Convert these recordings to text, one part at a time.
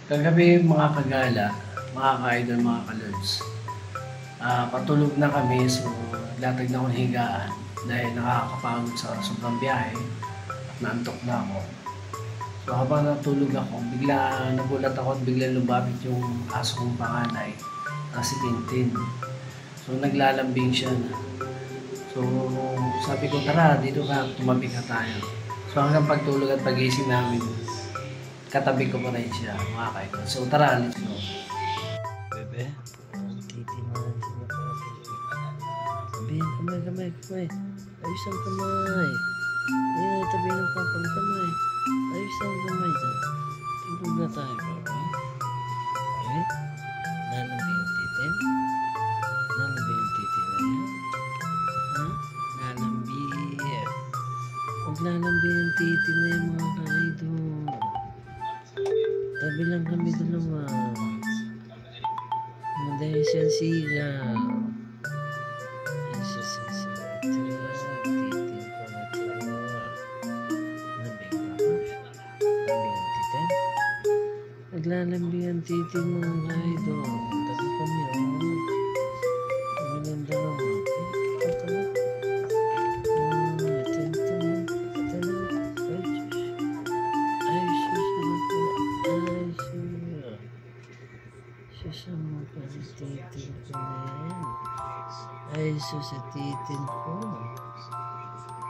Kagabi mga kagala, mga ka-idol, mga ka-lods. Patulog na kami, so latag na akong higaan dahil nakakapagod sa sobrang biyahe at naantok na ako. So habang natulog ako, bigla nagulat ako at bigla lumapit yung aso kong panganay na si Tintin. So naglalambing siya na. So sabi ko, tara dito ka, tumabi ka tayo. So hanggang pagtulog at pagising namin, katabi ko pa rin siya, mga ka-idol. So tara, let's go. Bebe, titi man sila pa. Sabihin, kamay. Ayos ang kamay. Ayan, tabi ng papang kamay. Ayos ang kamay dyan. Tulog na tayo, bro. Okay? Lalambi yung titin? Lalambi yung titin na yan? Ha? Lalambi. Huwag lalambi yung titin na yan, mga ka-idol. Tabi lang kami dalawa. Dahil siyang sigaw. Isa titin ko na ito. Lambing ka ba? Lambing ang titin? Naglalambing ang titin mga idol. Tabi kami Tabi ng dalawa. Ito na. Titin ko na yan. Ay, sa titin ko.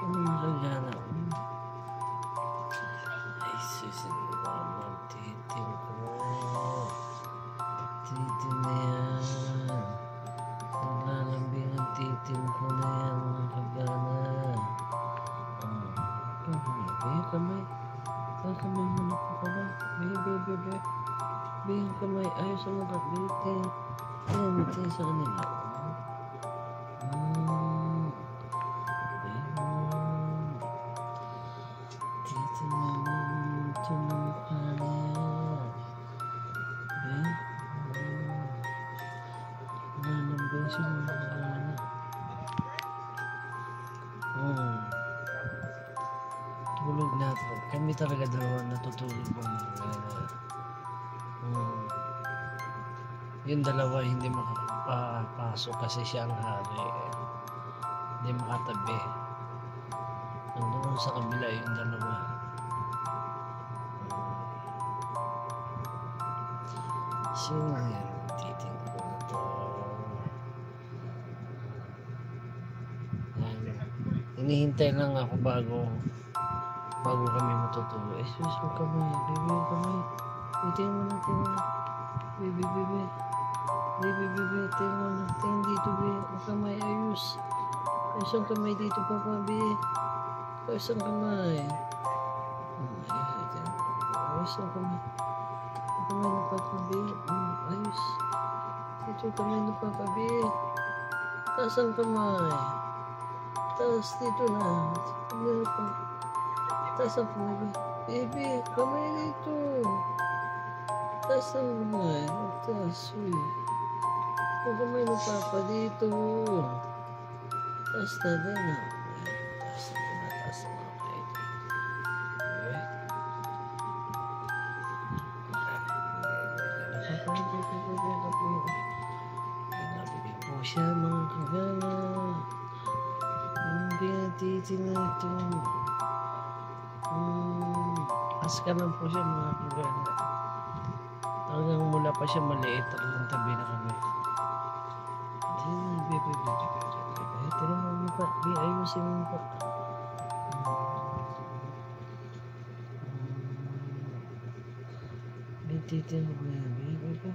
Ano magagana ko? Ay, ang titin ko. Titin na yan. Naglalambing ang titin ko na yan, mga kagana. Kamay. Kamay mo na po ka ba? Bebe. Bing kamay, ayos ang nakabitin. Ayan, bitin sa kanila. Dito naman tumukha niya. Nanambang siya mga kagana. Tulog na. Kami talaga dalawa natutulog mga kagana. Yung dalawa hindi makapasok kasi siya ang hari. Hindi makatabi. Nandun sa kabila yung dalawa. So, yan. Titin ko na to. Yan. Hinihintay lang ako bago kami matutulog. Eh, sus, huwag kamay. Bebe, kamay. Tingnan mo na. Bebe. Tingnan mo na. Tingnan dito, be. Ang kamay, ayos. Ayos ang kamay dito, papa, be. Ayos ang kamay. Ayos ang kamay. Ang kamay na papa, be. Ayos. Dito ang kamay na papa, be. Taas ang kamay. Taas dito na. Taas ang kamay, be. Bebe, kamay dito. Taas ang kamay. Taas, uy. Ang kamay ng papa dito. Taas na din, ha. Taas na mga kayo. Nabigay po siya, mga kagana. Hindi titin na ito. Askanan po siya, mga kagana. Hanggang mula pa siya maliit, talagang tabi na kami. Tira mo mukha, ayusin mo mukha. Titin mo na yan, bebe.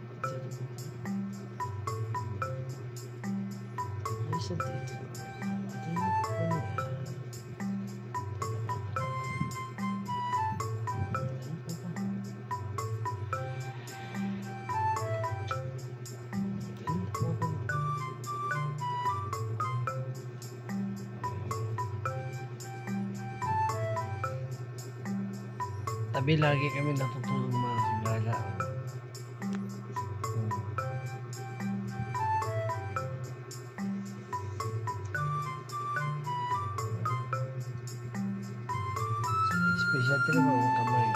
Ayos ang titin. Titin ko na yan. Tabi lagi kami natutulog mga kagala. Special ka naman ang kamay.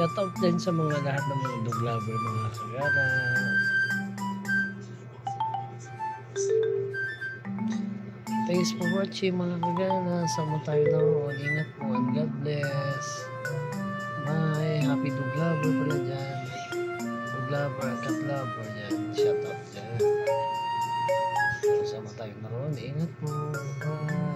Shout out din sa mga lahat ng mga dog lover, mga kagala. Thanks for watching mga kagala. Sama tayo noon. Ingat po and God bless. Bye. Happy dog lover pala dyan. Dog lover, cat lover dyan. Shout out dyan. Sama tayo naroon. Ingat po. Bye.